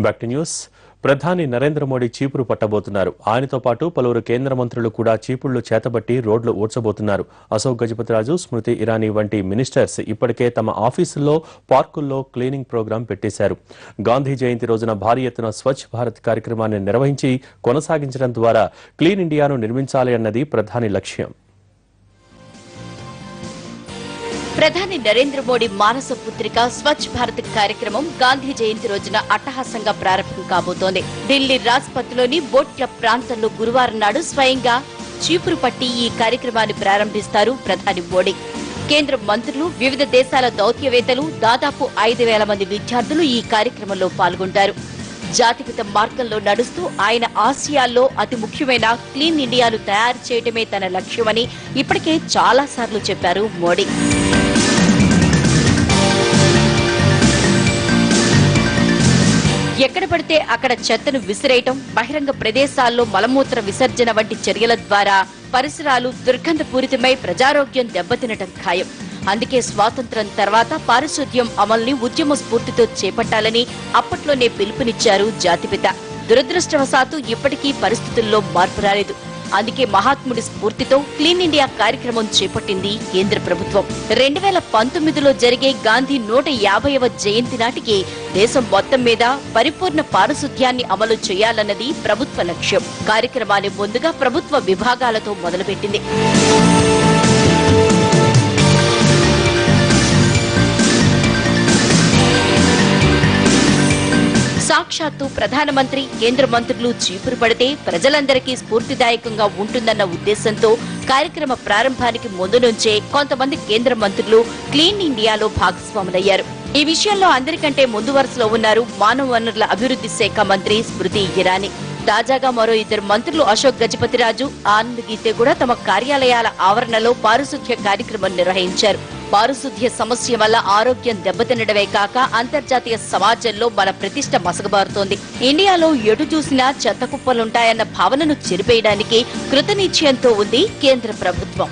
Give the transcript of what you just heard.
Back to news. ప్రధాని నరేంద్ర మోడీ చీపురు పట్టబోతున్నారు. ఆయనతో పాటు పలువురు కేంద్ర మంత్రులు కూడా చీపుళ్లు చేతబట్టి రోడ్లు ఊడ్చబోతున్నారు. అశోక్ గజపతిరాజు, స్మృతి ఇరానీ వంటి మినిస్టర్స్ ఇప్పటికే తమ ఆఫీసుల్లో, పార్కుల్లో క్లీనింగ్ ప్రోగ్రాం పెట్టేశారు. గాంధీ జయంతి రోజున భారీ ఎత్తున స్వచ్ఛ భారత్ కార్యక్రమాన్ని నిర్వహించి కొనసాగించడం ద్వారా క్లీన్ ఇండియాను నిర్మించాలి అన్నది ప్రధాని లక్ష్యం. ప్రధాని నరేంద్ర మోడీ మానస పుత్రిక స్వచ్ఛ భారత్ కార్యక్రమం గాంధీ జయంతి రోజున అట్టహాసంగా ప్రారంభం కాబోతోంది. ఢిల్లీ రాజ్పథ్లోని బోట్ క్లబ్ ప్రాంతంలో గురువారం నాడు స్వయంగా చీపురు పట్టి ఈ కార్యక్రమాన్ని ప్రారంభిస్తారు ప్రధాని మోడీ. కేంద్ర మంత్రులు, వివిధ దేశాల దౌత్యవేత్తలు, దాదాపు 5,000 మంది విద్యార్థులు ఈ కార్యక్రమంలో పాల్గొంటారు. జాతిపిత మార్గంలో నడుస్తూ ఆయన ఆసియాల్లో అతి ముఖ్యమైన క్లీన్ ఇండియాను తయారు చేయడమే తన లక్ష్యమని ఇప్పటికే చాలా సార్లు చెప్పారు మోడీ. ఎక్కడ పడితే అక్కడ చెత్తను విసిరేయటం, బహిరంగ ప్రదేశాల్లో మలమూత్ర విసర్జన వంటి చర్యల ద్వారా పరిసరాలు దుర్గంధపూరితమై ప్రజారోగ్యం దెబ్బతినటం ఖాయం. అందుకే స్వాతంత్ర్యం తర్వాత పారిశుద్ధ్యం అమల్ని ఉద్యమ స్ఫూర్తితో చేపట్టాలని అప్పట్లోనే పిలుపునిచ్చారు జాతిపిత. దురదృష్టవశాత్తు ఇప్పటికీ పరిస్థితుల్లో మార్పు రాలేదు. అందుకే మహాత్ముడి స్ఫూర్తితో క్లీన్ ఇండియా కార్యక్రమం చేపట్టింది కేంద్ర ప్రభుత్వం. 2019లో జరిగే గాంధీ 150వ జయంతి నాటికి దేశం మొత్తం మీద పరిపూర్ణ పారిశుద్ధ్యాన్ని అమలు చేయాలన్నది ప్రభుత్వ లక్ష్యం. కార్యక్రమాన్ని ముందుగా ప్రభుత్వ విభాగాలతో మొదలుపెట్టింది. సాక్షాత్తు ప్రధానమంత్రి, కేంద్ర మంత్రులు చీపురు పడితే ప్రజలందరికీ స్ఫూర్తిదాయకంగా ఉంటుందన్న ఉద్దేశంతో కార్యక్రమ ప్రారంభానికి ముందు నుంచే కొంతమంది కేంద్ర మంత్రులు క్లీన్ ఇండియాలో భాగస్వాములయ్యారు. ఈ విషయంలో అందరికంటే ముందు వరుసలో ఉన్నారు మానవ వనరుల అభివృద్ధి శాఖ మంత్రి స్మృతి ఇరానీ. తాజాగా మరో 2 మంత్రులు అశోక్ గజపతిరాజు, ఆనంద్ గీతే కూడా తమ కార్యాలయాల ఆవరణలో పారిశుద్ధ్య కార్యక్రమం నిర్వహించారు. పారిశుద్ధ్య సమస్య వల్ల ఆరోగ్యం దెబ్బతినడమే కాక అంతర్జాతీయ సమాజంలో మన ప్రతిష్ట మసకబారుతోంది. ఇండియాలో ఎటు చూసినా చెత్త కుప్పలుంటాయన్న భావనను చెరిపేయడానికి కృతనిశ్చయంతో ఉంది కేంద్ర ప్రభుత్వం.